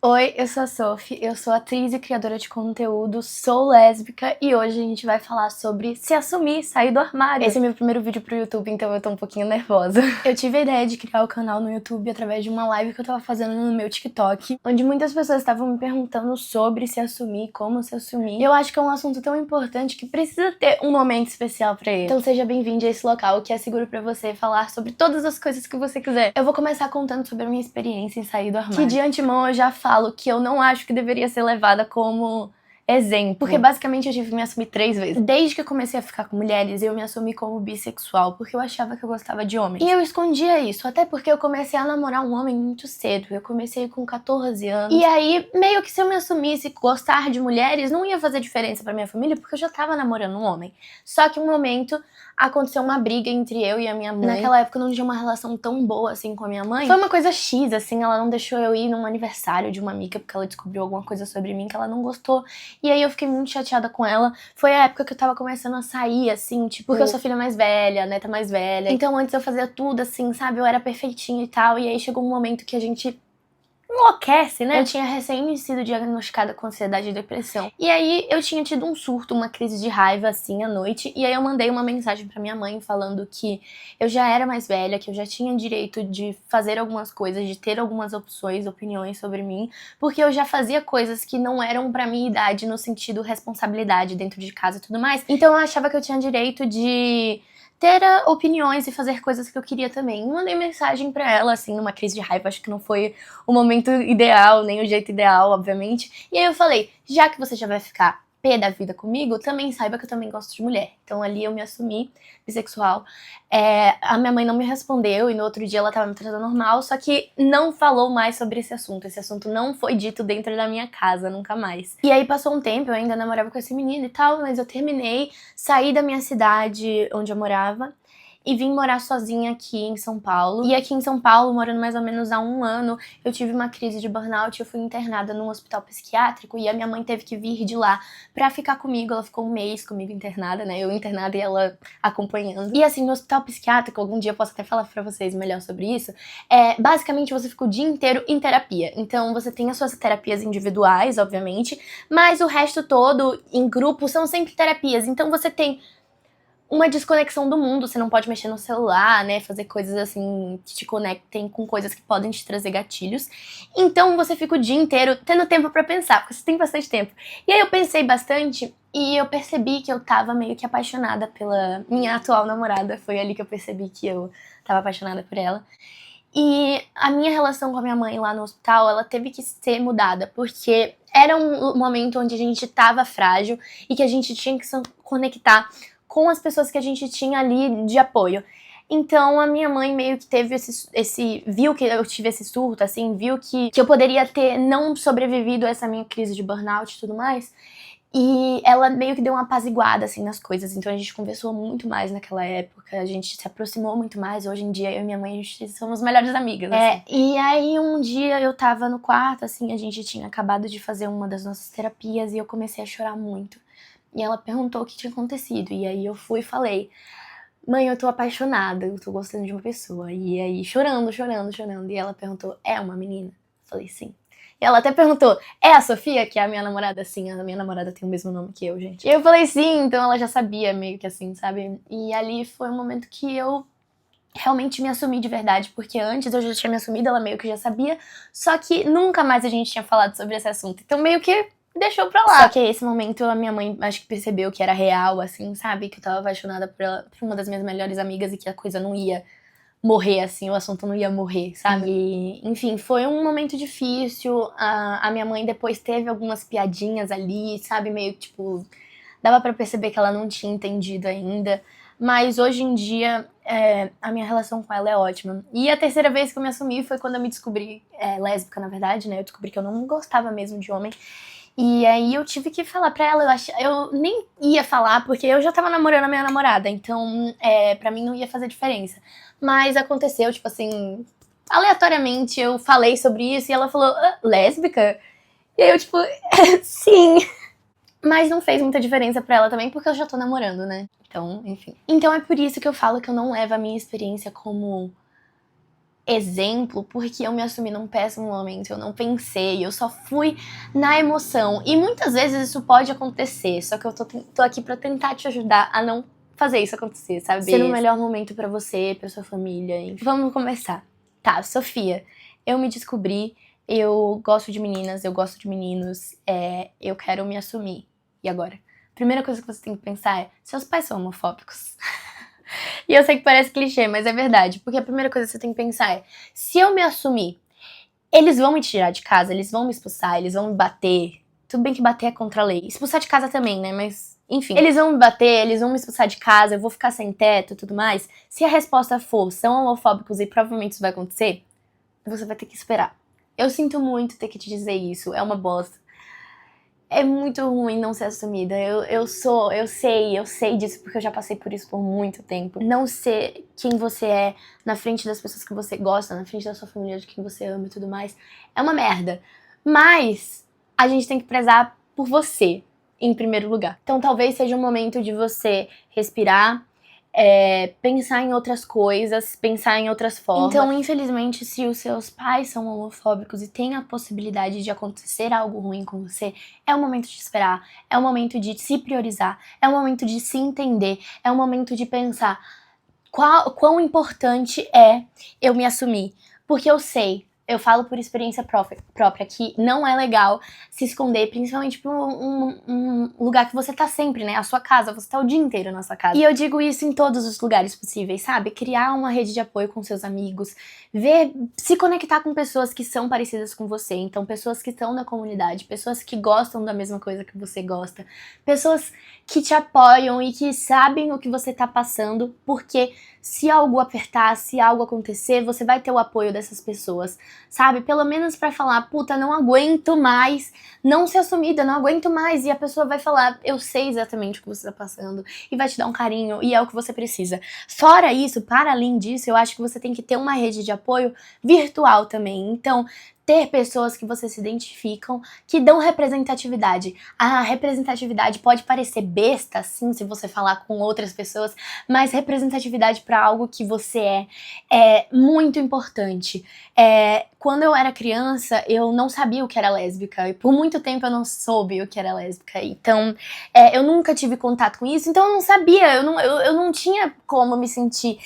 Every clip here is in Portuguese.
Oi, eu sou a Sophie, eu sou atriz e criadora de conteúdo, sou lésbica e hoje a gente vai falar sobre se assumir, sair do armário. Esse é meu primeiro vídeo pro YouTube, então eu tô um pouquinho nervosa. Eu tive a ideia de criar o canal no YouTube através de uma live que eu tava fazendo no meu TikTok, onde muitas pessoas estavam me perguntando sobre se assumir, como se assumir. E eu acho que é um assunto tão importante que precisa ter um momento especial pra ele. Então seja bem-vindo a esse local que é seguro pra você falar sobre todas as coisas que você quiser. Eu vou começar contando sobre a minha experiência em sair do armário. Que de antemão eu já falo que eu não acho que deveria ser levada como exemplo. Porque basicamente eu tive que me assumir 3 vezes. Desde que eu comecei a ficar com mulheres, eu me assumi como bissexual, porque eu achava que eu gostava de homens. E eu escondia isso, até porque eu comecei a namorar um homem muito cedo. Eu comecei com 14 anos. E aí, meio que se eu me assumisse gostar de mulheres, não ia fazer diferença pra minha família, porque eu já tava namorando um homem. Só que um momento aconteceu uma briga entre eu e a minha mãe. Naquela época eu não tinha uma relação tão boa assim com a minha mãe. Foi uma coisa X, assim, ela não deixou eu ir num aniversário de uma amiga porque ela descobriu alguma coisa sobre mim que ela não gostou. E aí eu fiquei muito chateada com ela. Foi a época que eu tava começando a sair, assim, tipo, porque eu sou filha mais velha, neta mais velha. Então antes eu fazia tudo assim, sabe? Eu era perfeitinha e tal. E aí chegou um momento que a gente enlouquece, né? Eu tinha recém sido diagnosticada com ansiedade e depressão. E aí eu tinha tido um surto, uma crise de raiva assim à noite. E aí eu mandei uma mensagem pra minha mãe falando que eu já era mais velha, que eu já tinha direito de fazer algumas coisas, de ter algumas opções, opiniões sobre mim, porque eu já fazia coisas que não eram pra minha idade no sentido responsabilidade dentro de casa e tudo mais. Então eu achava que eu tinha direito de ter opiniões e fazer coisas que eu queria também. Mandei mensagem pra ela, assim, numa crise de raiva, acho que não foi o momento ideal, nem o jeito ideal, obviamente. E aí eu falei, já que você já vai ficar pé da vida comigo, também saiba que eu também gosto de mulher. Então ali eu me assumi bissexual. A minha mãe não me respondeu e no outro dia ela tava me tratando normal, só que não falou mais sobre esse assunto. Esse assunto não foi dito dentro da minha casa, nunca mais. E aí passou um tempo, eu ainda namorava com esse menino e tal, mas eu terminei, saí da minha cidade onde eu morava e vim morar sozinha aqui em São Paulo. E aqui em São Paulo, morando mais ou menos há 1 ano, eu tive uma crise de burnout, eu fui internada num hospital psiquiátrico e a minha mãe teve que vir de lá pra ficar comigo. Ela ficou 1 mês comigo internada, né? Eu internada e ela acompanhando. E assim, no hospital psiquiátrico, algum dia eu posso até falar pra vocês melhor sobre isso, basicamente você fica o dia inteiro em terapia. Então você tem as suas terapias individuais, obviamente, mas o resto todo, em grupo, são sempre terapias. Então você tem uma desconexão do mundo, você não pode mexer no celular, né, fazer coisas assim que te conectem com coisas que podem te trazer gatilhos. Então você fica o dia inteiro tendo tempo pra pensar, porque você tem bastante tempo. E aí eu pensei bastante e eu percebi que eu tava meio que apaixonada pela minha atual namorada. Foi ali que eu percebi que eu tava apaixonada por ela. E a minha relação com a minha mãe lá no hospital, ela teve que ser mudada, porque era um momento onde a gente tava frágil e que a gente tinha que se conectar com as pessoas que a gente tinha ali de apoio. Então a minha mãe meio que teve viu que eu tive esse surto, assim, viu que eu poderia ter não sobrevivido a essa minha crise de burnout e tudo mais. E ela meio que deu uma apaziguada, assim, nas coisas. Então a gente conversou muito mais naquela época, a gente se aproximou muito mais. Hoje em dia, eu e minha mãe, a gente somos melhores amigas, assim. E aí um dia eu tava no quarto, assim, a gente tinha acabado de fazer uma das nossas terapias e eu comecei a chorar muito. E ela perguntou o que tinha acontecido. E aí eu fui e falei, mãe, eu tô apaixonada, eu tô gostando de uma pessoa. E aí, chorando. E ela perguntou, é uma menina? Eu falei, sim. E ela até perguntou, é a Sofia, que é a minha namorada? Sim, a minha namorada tem o mesmo nome que eu, gente. E eu falei, sim, então ela já sabia, meio que assim, sabe? E ali foi um momento que eu realmente me assumi de verdade, porque antes eu já tinha me assumido, ela meio que já sabia, só que nunca mais a gente tinha falado sobre esse assunto. Então meio que deixou pra lá. Só que esse momento a minha mãe acho que percebeu que era real, assim, sabe? Que eu tava apaixonada por uma das minhas melhores amigas e que a coisa não ia morrer, assim, o assunto não ia morrer, sabe? E, enfim, foi um momento difícil. A minha mãe depois teve algumas piadinhas ali, sabe? Meio tipo, dava pra perceber que ela não tinha entendido ainda. Mas hoje em dia, a minha relação com ela é ótima. E a terceira vez que eu me assumi foi quando eu me descobri lésbica, na verdade, né? Eu descobri que eu não gostava mesmo de homem. E aí eu tive que falar pra ela, eu nem ia falar, porque eu já tava namorando a minha namorada, então pra mim não ia fazer diferença. Mas aconteceu, tipo assim, aleatoriamente eu falei sobre isso e ela falou, lésbica? E aí eu tipo, sim. Mas não fez muita diferença pra ela também, porque eu já tô namorando, né? Então, enfim. Então é por isso que eu falo que eu não levo a minha experiência como exemplo porque eu me assumi num péssimo momento, eu não pensei, eu só fui na emoção. E muitas vezes isso pode acontecer, só que eu tô aqui pra tentar te ajudar a não fazer isso acontecer, sabe? Ser o melhor momento pra você, pra sua família. Enfim. Vamos começar. Tá, Sofia, eu me descobri, eu gosto de meninas, eu gosto de meninos, eu quero me assumir. E agora? Primeira coisa que você tem que pensar é, seus pais são homofóbicos? E eu sei que parece clichê, mas é verdade. Porque a primeira coisa que você tem que pensar é, se eu me assumir, eles vão me tirar de casa, eles vão me expulsar, eles vão me bater. Tudo bem que bater é contra a lei. Expulsar de casa também, né? Mas, enfim. Eles vão me bater, eles vão me expulsar de casa, eu vou ficar sem teto e tudo mais. Se a resposta for, são homofóbicos e provavelmente isso vai acontecer, você vai ter que esperar. Eu sinto muito ter que te dizer isso, é uma bosta. É muito ruim não ser assumida. Eu sei disso porque eu já passei por isso por muito tempo. Não ser quem você é na frente das pessoas que você gosta, na frente da sua família, de quem você ama e tudo mais, é uma merda. Mas a gente tem que prezar por você, em primeiro lugar. Então talvez seja um momento de você respirar, pensar em outras coisas, pensar em outras formas. Então, infelizmente, se os seus pais são homofóbicos e tem a possibilidade de acontecer algo ruim com você, é o momento de esperar, é o momento de se priorizar, é o momento de se entender, é o momento de pensar quão importante é eu me assumir. Porque eu falo por experiência própria, que não é legal se esconder, principalmente por um lugar que você tá sempre, né? A sua casa, você tá o dia inteiro na sua casa. E eu digo isso em todos os lugares possíveis, sabe? Criar uma rede de apoio com seus amigos, se conectar com pessoas que são parecidas com você. Então, pessoas que estão na comunidade, pessoas que gostam da mesma coisa que você gosta, pessoas que te apoiam e que sabem o que você tá passando, porque se algo apertar, se algo acontecer, você vai ter o apoio dessas pessoas, sabe? Pelo menos pra falar, puta, não aguento mais não ser assumida, não aguento mais. E a pessoa vai falar, eu sei exatamente o que você tá passando, e vai te dar um carinho, e é o que você precisa. Fora isso, para além disso, eu acho que você tem que ter uma rede de apoio virtual também. Então, ter pessoas que você se identificam, que dão representatividade. A representatividade pode parecer besta, assim, se você falar com outras pessoas, mas representatividade para algo que você é muito importante. Quando eu era criança, eu não sabia o que era lésbica, e por muito tempo eu não soube o que era lésbica. Então, eu nunca tive contato com isso, então eu não sabia, eu não tinha como me sentir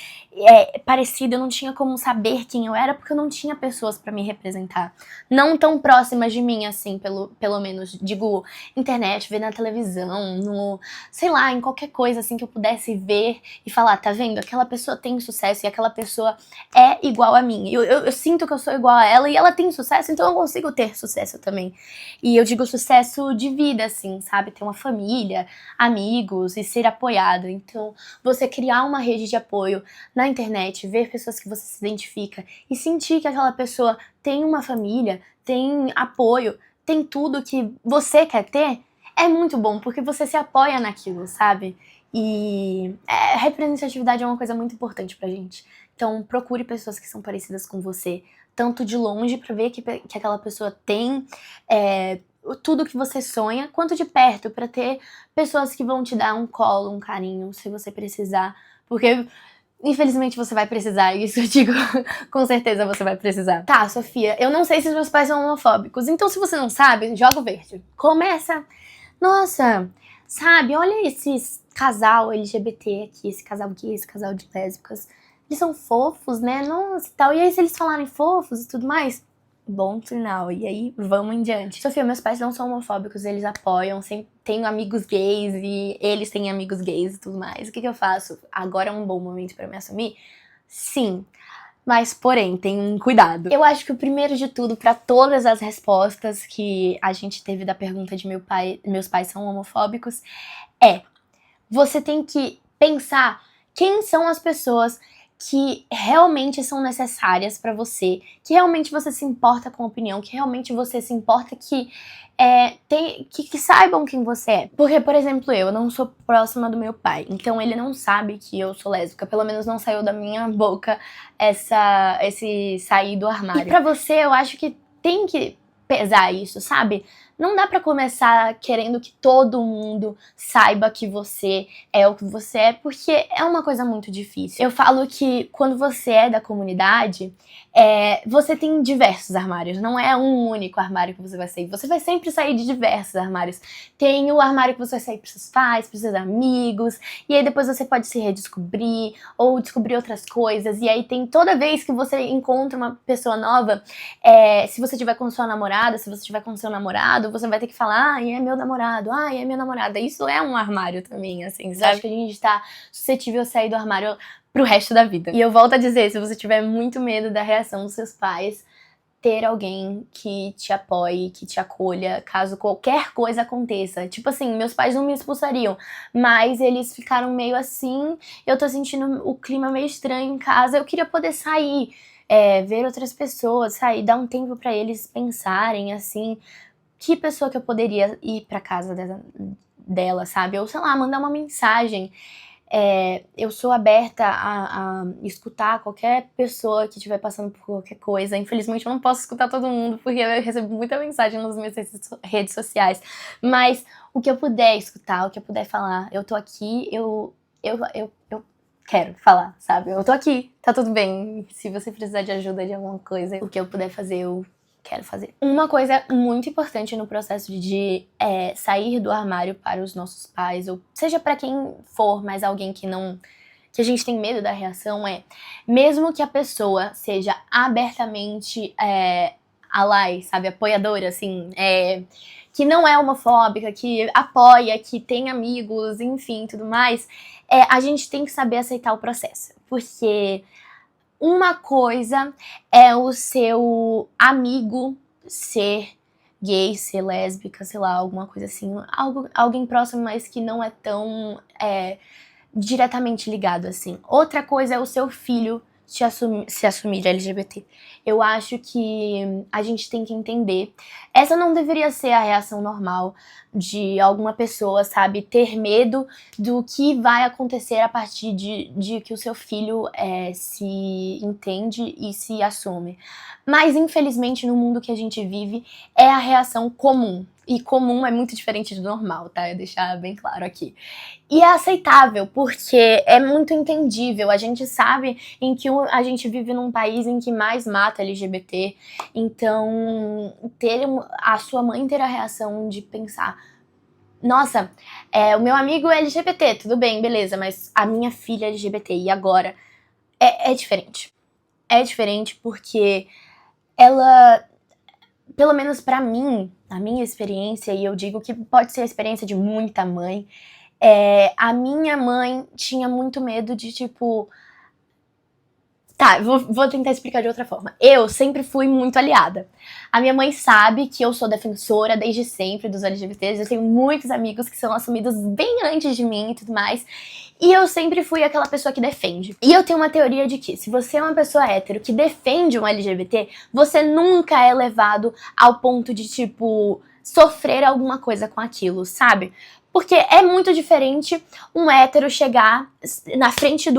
parecida, eu não tinha como saber quem eu era, porque eu não tinha pessoas pra me representar. Não tão próximas de mim, assim, pelo menos, digo, internet, ver na televisão, sei lá, em qualquer coisa, assim, que eu pudesse ver e falar, tá vendo? Aquela pessoa tem sucesso e aquela pessoa é igual a mim. Eu sinto que eu sou igual a ela e ela tem sucesso, então eu consigo ter sucesso também. E eu digo sucesso de vida, assim, sabe? Ter uma família, amigos e ser apoiado. Então, você criar uma rede de apoio na internet, ver pessoas que você se identifica e sentir que aquela pessoa tem uma família, tem apoio, tem tudo que você quer ter, é muito bom, porque você se apoia naquilo, sabe? E representatividade é uma coisa muito importante pra gente. Então, procure pessoas que são parecidas com você, tanto de longe pra ver que aquela pessoa tem tudo que você sonha, quanto de perto pra ter pessoas que vão te dar um colo, um carinho, se você precisar. Porque infelizmente você vai precisar, isso eu digo, com certeza você vai precisar. Tá, Sofia, eu não sei se os meus pais são homofóbicos, então se você não sabe, joga o verde. Começa, nossa, sabe, olha esse casal LGBT aqui, esse casal gay, esse casal de lésbicas, eles são fofos, né, nossa e tal, e aí se eles falarem fofos e tudo mais, bom sinal, e aí vamos em diante. Sofia, meus pais não são homofóbicos, eles apoiam, sempre tenho amigos gays e eles têm amigos gays e tudo mais. O que eu faço? Agora é um bom momento pra me assumir? Sim, mas porém, tem um cuidado. Eu acho que o primeiro de tudo, pra todas as respostas que a gente teve da pergunta de meus pais são homofóbicos, você tem que pensar quem são as pessoas que realmente são necessárias pra você, que realmente você se importa com a opinião, que realmente você se importa que saibam quem você é. Porque, por exemplo, eu não sou próxima do meu pai, então ele não sabe que eu sou lésbica, pelo menos não saiu da minha boca esse sair do armário. E pra você, eu acho que tem que pesar isso, sabe? não dá pra começar querendo que todo mundo saiba que você é o que você é, porque é uma coisa muito difícil. Eu falo que quando você é da comunidade, você tem diversos armários, não é um único armário que você vai sair. Você vai sempre sair de diversos armários. Tem o armário que você vai sair pros seus pais, pros seus amigos, e aí depois você pode se redescobrir, ou descobrir outras coisas, e aí tem toda vez que você encontra uma pessoa nova, se você tiver com sua namorada, se você tiver com seu namorado, você vai ter que falar, ai, é meu namorado, ai, é minha namorada. Isso é um armário também, assim, sabe? Acho que a gente tá suscetível a sair do armário pro resto da vida. E eu volto a dizer, se você tiver muito medo da reação dos seus pais, ter alguém que te apoie, que te acolha, caso qualquer coisa aconteça. Tipo assim, meus pais não me expulsariam, mas eles ficaram meio assim, eu tô sentindo o clima meio estranho em casa, eu queria poder sair, ver outras pessoas, sair, dar um tempo pra eles pensarem, assim, que pessoa que eu poderia ir pra casa dela, sabe? Ou, sei lá, mandar uma mensagem. Eu sou aberta a escutar qualquer pessoa que estiver passando por qualquer coisa. Infelizmente eu não posso escutar todo mundo, porque eu recebo muita mensagem nas minhas redes sociais. Mas o que eu puder escutar, o que eu puder falar, eu tô aqui, eu quero falar, sabe? Eu tô aqui, tá tudo bem. Se você precisar de ajuda de alguma coisa, o que eu puder fazer, eu quero fazer. Uma coisa muito importante no processo de sair do armário para os nossos pais, ou seja para quem for, mas alguém que a gente tem medo da reação, mesmo que a pessoa seja abertamente ally, sabe, apoiadora, assim, que não é homofóbica, que apoia, que tem amigos, enfim, tudo mais, a gente tem que saber aceitar o processo, porque uma coisa é o seu amigo ser gay, ser lésbica, sei lá, alguma coisa assim. Alguém próximo, mas que não é tão diretamente ligado assim. Outra coisa é o seu filho se assumir LGBT. Eu acho que a gente tem que entender. Essa não deveria ser a reação normal de alguma pessoa, sabe? Ter medo do que vai acontecer a partir de que o seu filho se entende e se assume. Mas, infelizmente, no mundo que a gente vive, é a reação comum. E comum é muito diferente do normal, tá? Eu deixar bem claro aqui. E é aceitável, porque é muito entendível. A gente sabe que a gente vive num país em que mais mata LGBT. Então, a sua mãe ter a reação de pensar, nossa, o meu amigo é LGBT, tudo bem, beleza, mas a minha filha é LGBT, e agora? É diferente. É diferente porque ela, pelo menos pra mim, a minha experiência, e eu digo que pode ser a experiência de muita mãe, a minha mãe tinha muito medo de, tipo... Tá, vou tentar explicar de outra forma. Eu sempre fui muito aliada. A minha mãe sabe que eu sou defensora desde sempre dos LGBTs. Eu tenho muitos amigos que são assumidos bem antes de mim e tudo mais. E eu sempre fui aquela pessoa que defende. E eu tenho uma teoria de que se você é uma pessoa hétero que defende um LGBT, você nunca é levado ao ponto de, tipo, sofrer alguma coisa com aquilo, sabe? Porque é muito diferente um hétero chegar na frente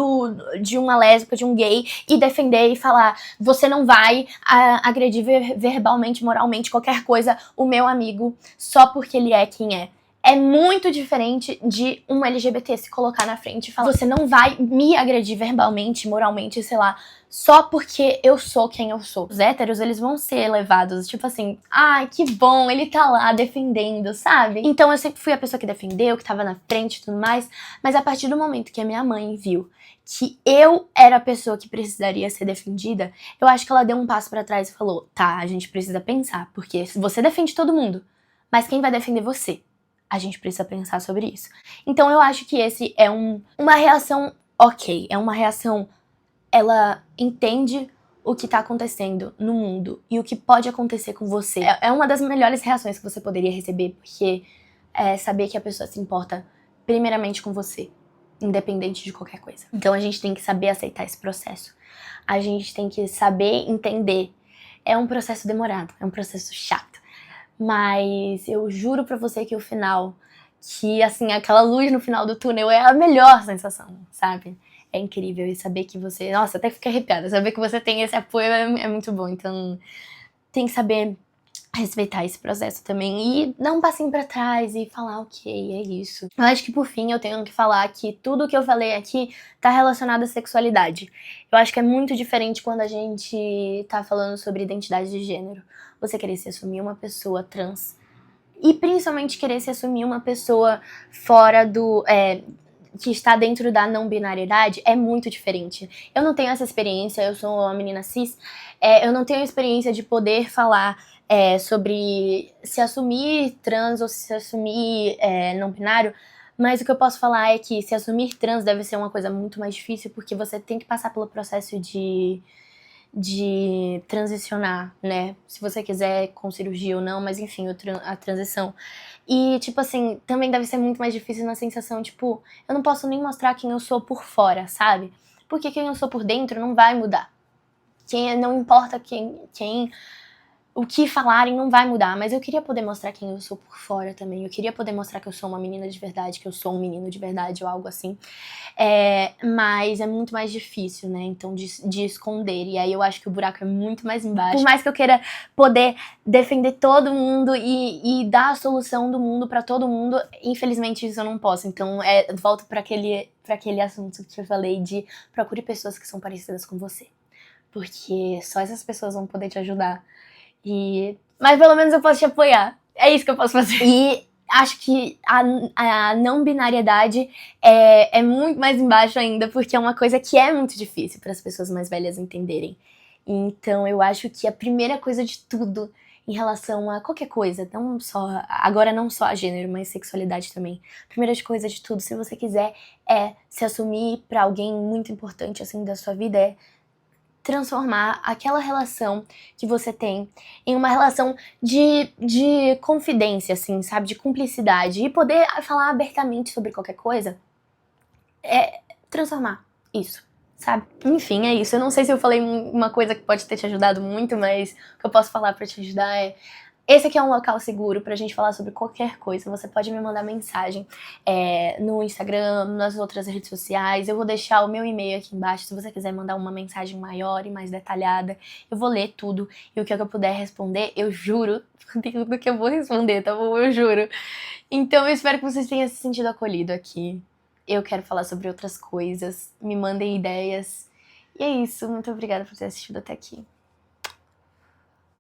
de uma lésbica, de um gay, e defender e falar, você não vai agredir verbalmente, moralmente, qualquer coisa, o meu amigo, só porque ele é quem é. É muito diferente de um LGBT se colocar na frente e falar, você não vai me agredir verbalmente, moralmente, sei lá, só porque eu sou quem eu sou. Os héteros, eles vão ser levados, tipo assim, ai, que bom, ele tá lá defendendo, sabe? Então eu sempre fui a pessoa que defendeu, que tava na frente e tudo mais, mas a partir do momento que a minha mãe viu que eu era a pessoa que precisaria ser defendida, eu acho que ela deu um passo pra trás e falou, tá, a gente precisa pensar, porque você defende todo mundo, mas quem vai defender você? A gente precisa pensar sobre isso. Então eu acho que esse é uma reação ok, é uma reação, ela entende o que tá acontecendo no mundo e o que pode acontecer com você. É uma das melhores reações que você poderia receber, porque é saber que a pessoa se importa primeiramente com você, independente de qualquer coisa. Então a gente tem que saber aceitar esse processo. A gente tem que saber entender. É um processo demorado, é um processo chato. Mas eu juro pra você que o final, que assim, aquela luz no final do túnel é a melhor sensação, sabe? É incrível. E saber que você... Nossa, até fica arrepiada. Saber que você tem esse apoio é muito bom. Então, tem que saber respeitar esse processo também e dar um passinho pra trás e falar, ok, é isso. Eu acho que por fim eu tenho que falar que tudo que eu falei aqui tá relacionado à sexualidade. Eu acho que é muito diferente quando a gente tá falando sobre identidade de gênero. Você querer se assumir uma pessoa trans e principalmente querer se assumir uma pessoa fora do... que está dentro da não binariedade é muito diferente. Eu não tenho essa experiência, eu sou uma menina cis, eu não tenho a experiência de poder falar sobre se assumir trans ou se assumir não binário, mas o que eu posso falar é que se assumir trans deve ser uma coisa muito mais difícil, porque você tem que passar pelo processo de transicionar, né? Se você quiser com cirurgia ou não, mas enfim, a transição. E, tipo assim, também deve ser muito mais difícil na sensação, tipo, eu não posso nem mostrar quem eu sou por fora, sabe? Porque quem eu sou por dentro não vai mudar. Não importa o que falarem não vai mudar, mas eu queria poder mostrar quem eu sou por fora também. Eu queria poder mostrar que eu sou uma menina de verdade, que eu sou um menino de verdade ou algo assim. Mas é muito mais difícil, né? Então, de esconder. E aí eu acho que o buraco é muito mais embaixo. Por mais que eu queira poder defender todo mundo e dar a solução do mundo pra todo mundo, infelizmente isso eu não posso. Então, volto pra aquele assunto que eu falei de procure pessoas que são parecidas com você. Porque só essas pessoas vão poder te ajudar. Mas pelo menos eu posso te apoiar. É isso que eu posso fazer. E acho que a não binariedade é muito mais embaixo ainda, porque é uma coisa que é muito difícil para as pessoas mais velhas entenderem. Então eu acho que a primeira coisa de tudo em relação a qualquer coisa, agora não só a gênero, mas sexualidade também. A primeira coisa de tudo, se você quiser se assumir para alguém muito importante assim da sua vida, transformar aquela relação que você tem em uma relação de confidência, assim, sabe? De cumplicidade. E poder falar abertamente sobre qualquer coisa transformar isso, sabe? Enfim, é isso. Eu não sei se eu falei uma coisa que pode ter te ajudado muito, mas o que eu posso falar pra te ajudar esse aqui é um local seguro pra gente falar sobre qualquer coisa. Você pode me mandar mensagem no Instagram, nas outras redes sociais. Eu vou deixar o meu e-mail aqui embaixo. Se você quiser mandar uma mensagem maior e mais detalhada, eu vou ler tudo. E o que eu puder responder, eu juro, tudo que eu vou responder, tá bom? Eu juro. Então eu espero que vocês tenham se sentido acolhido aqui. Eu quero falar sobre outras coisas. Me mandem ideias. E é isso. Muito obrigada por ter assistido até aqui.